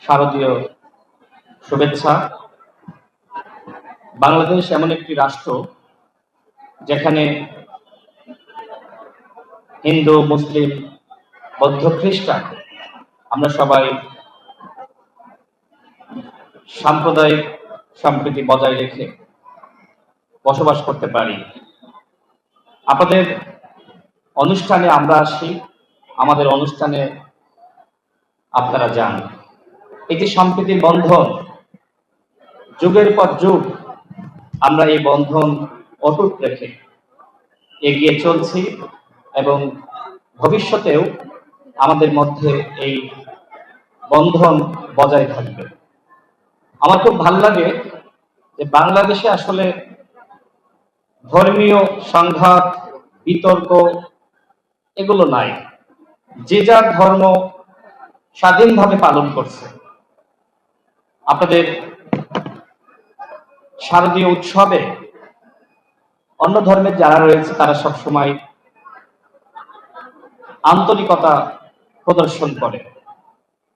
শারদীয় শুভেচ্ছা। বাংলাদেশ এমন একটি রাষ্ট্র যেখানে হিন্দু, মুসলিম, বৌদ্ধ, খ্রিস্টান আমরা সবাই সাম্প্রদায়িক সম্প্রীতি বজায় রেখে বসবাস করতে পারি। আপনাদের অনুষ্ঠানে আমরা আসি, আমাদের অনুষ্ঠানে আপনারা যান। এই যে সম্প্রীতির বন্ধন, যুগের পর যুগ আমরা এই বন্ধন অটুট রেখে এগিয়ে চলছি এবং ভবিষ্যতেও আমাদের মধ্যে এই বন্ধন বজায় থাকবে। আমার খুব ভালো লাগে যে বাংলাদেশে আসলে ধর্মীয় সংঘাত, বিতর্ক এগুলো নাই। যে যার ধর্ম স্বাধীনভাবে পালন করছে। আপনাদের শারদীয় উৎসবে অন্য ধর্মের যারা রয়েছে তারা সবসময় আন্তরিকতা প্রদর্শন করে।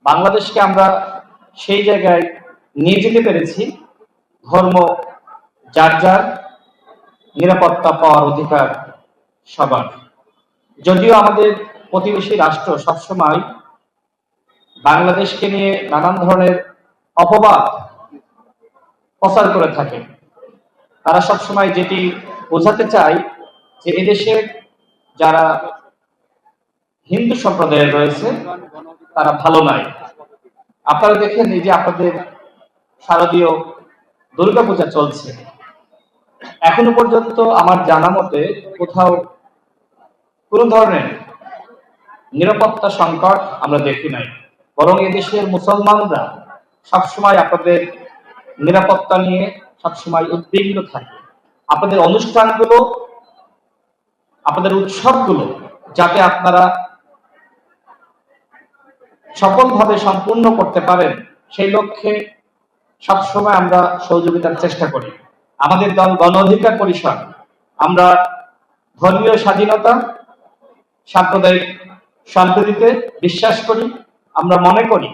বাংলাদেশকে আমরা সেই জায়গায় নিয়ে যেতে পেরেছি, ধর্ম যার যার, নিরাপত্তা পাওয়ার অধিকার সবার। যদিও আমাদের প্রতিবেশী রাষ্ট্র সবসময় বাংলাদেশকে নিয়ে নানান ধরনের অপবাদ প্রচার করে থাকে। তারা সবসময় যেটি বোঝাতে চায় যে এদেশের যারা হিন্দু সম্প্রদায়ের রয়েছে তারা ভালো নাই। আপনারা দেখেন এই যে আপনাদের শারদীয় দুর্গাপূজা চলছে, এখনো পর্যন্ত আমার জানা মতে কোথাও কোনো ধরনের নিরাপত্তা সংকট আমরা দেখি নাই। বরং এদেশের মুসলমানরা সবসময় আপনাদের নিরাপত্তা নিয়ে সবসময় উদ্বিগ্ন থাকে। আপনাদের অনুষ্ঠানগুলো, আপনাদের উৎসবগুলো যাতে আপনারা সফলভাবে সম্পূর্ণ করতে পারেন সেই লক্ষ্যে সবসময় আমরা সহযোগিতার চেষ্টা করি। আমাদের দল গণ অধিকার পরিষদ আমরা ধর্মীয় স্বাধীনতা, সাম্প্রদায়িক সম্প্রীতিতে বিশ্বাস করি। আমরা মনে করি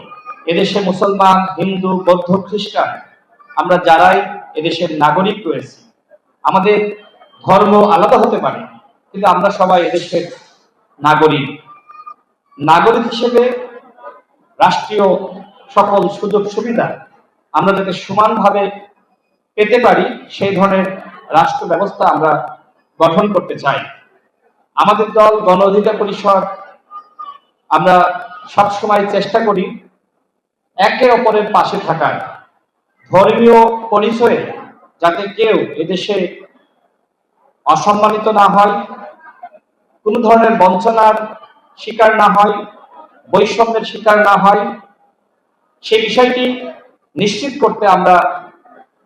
এদেশে মুসলমান, হিন্দু, বৌদ্ধ, খ্রিস্টান আমরা যারাই এদেশের নাগরিক রয়েছে, আমাদের ধর্ম আলাদা হতে পারে কিন্তু আমরা সবাই এদেশের নাগরিক। নাগরিক হিসেবে রাষ্ট্রীয় সকল সুযোগ সুবিধা আমরা যাতে সমানভাবে পেতে পারি সেই ধরনের রাষ্ট্র ব্যবস্থা আমরা গঠন করতে চাই। আমাদের দল গণ অধিকার পরিষদ আমরা সবসময় চেষ্টা করি একে অপরের পাশে থাকার। ধর্মীয় পরিচয়ে যাতে কেউ এদেশে অসম্মানিত না হয়, কোনো ধরনের বঞ্চনার শিকার না হয়, বৈষম্যের শিকার না হয়, সেই বিষয়টি নিশ্চিত করতে আমরা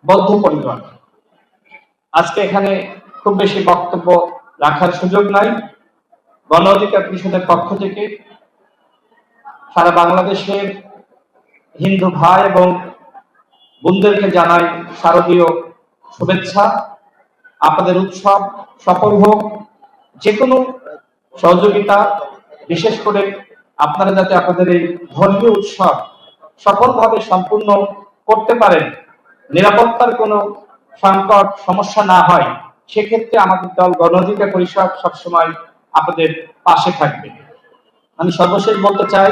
বদ্ধপরিকর। আজকে এখানে খুব বেশি বক্তব্য রাখার সুযোগ নাই। গণ অধিকার পরিষদের পক্ষ থেকে সারা বাংলাদেশের হিন্দু ভাই এবং বোনদেরকে জানাই শারদীয় শুভেচ্ছা। আপনাদের উৎসব সফল হোক। যে কোনো সহযোগিতা, বিশেষ করে আপনারা যাতে আপনাদের এই ধর্মীয় উৎসব সফলভাবে সম্পূর্ণ করতে পারেন, নিরাপত্তার কোনো সংকট সমস্যা না হয়, সেক্ষেত্রে আমাদের দল গণ অধিকার পরিষদ সবসময় আপনাদের পাশে থাকবে। আমি সর্বশেষ বলতে চাই,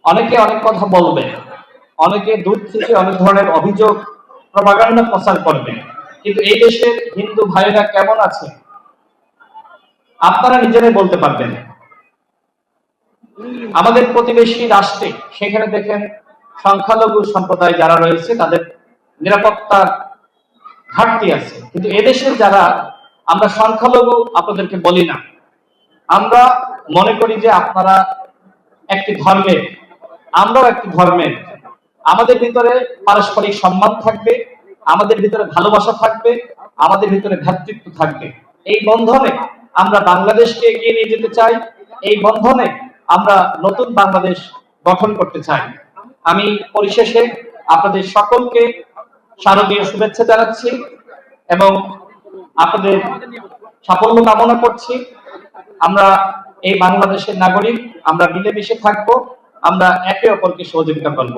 অনেকে অনেক কথা বলবে, অনেকে দূর থেকে অনেক ধরনের অভিযোগ প্রপাগান্ডা প্রচার করবে, কিন্তু এই দেশের হিন্দু ভাইয়েরা কেমন আছে আপনারা নিজেরাই বলতে পারবেন। আমাদের প্রতিবেশী রাষ্ট্রে সেখানে দেখেন সংখ্যালঘু সম্প্রদায় যারা রয়েছে তাদের নিরাপত্তার ঘাটতি আছে, কিন্তু এদেশের যারা আমরা সংখ্যালঘু আপনাদেরকে বলি না। আমরা মনে করি যে আপনারা একটি ধর্মের, আমরাও একটি ধর্মের। আমাদের ভিতরে পারস্পরিক সম্মান থাকবে, আমাদের ভিতরে ভালোবাসা থাকবে, আমাদের ভিতরে ভ্রাতৃত্ব থাকবে। এই বন্ধনে আমরা বাংলাদেশকে এগিয়ে নিয়ে যেতে চাই। এই বন্ধনে আমরা নতুন বাংলাদেশ গঠন করতে চাই। আমি পরিশেষে আপনাদের সকলকে শারদীয় শুভেচ্ছা জানাচ্ছি এবং আপনাদের সাফল্য কামনা করছি। আমরা এই বাংলাদেশের নাগরিক, আমরা মিলেমিশে থাকবো, আমরা একে অপরকে সহযোগিতা করব।